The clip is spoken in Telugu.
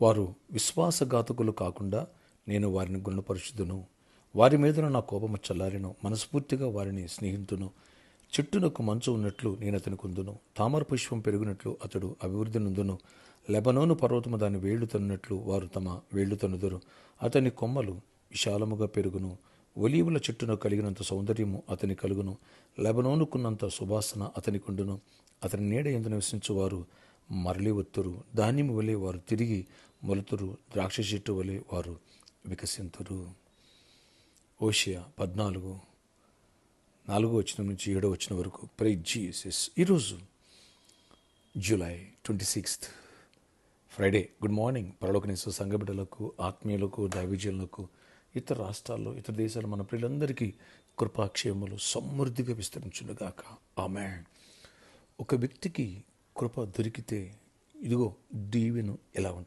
వారు విశ్వాసఘాతకులు కాకుండా నేను వారిని గుణపరుచుదును. వారి మీదన నా కోపము చల్లారెను. మనస్ఫూర్తిగా వారిని స్నేహితును. చెట్టునకు మంచు ఉన్నట్లు నేను అతని కుందును. తామర పుష్పం పెరిగినట్లు అతడు అభివృద్ధి నొందును. లెబనోను పర్వతము దాని వేళ్లు తన్నునట్లు వారు తమ వేళ్లు తన్నుదురు. అతని కొమ్మలు విశాలముగా పెరుగును. ఒలీవుల చెట్టును కలిగినంత సౌందర్యము అతని కలుగును. లెబనోనుకున్నంత సువాసన అతని కుండును. అతని నీడ యందు నివసించువారు మరలి వత్తురు. ధాన్యము వలె వారు తిరిగి మొలుతురు. ద్రాక్ష చెట్టు వలె వారు వికసింతురు. ఓషియా 14:4 నుంచి 7 వరకు. Praise Jesus. ఈరోజు జూలై 26 ఫ్రైడే. Good morning. పరలోకనేసు సంఘ బిడ్డలకు, ఆత్మీయులకు, దైవజనులకు, ఇతర రాష్ట్రాల్లో, ఇతర దేశాల్లో మన పిల్లలందరికీ కృపాక్షేమములు సమృద్ధిగా విస్తరించునుగాక. ఆమేన్. ఒక వ్యక్తికి కృప దొరికితే ఇదిగో దీవెన ఎలా ఉంటుంది.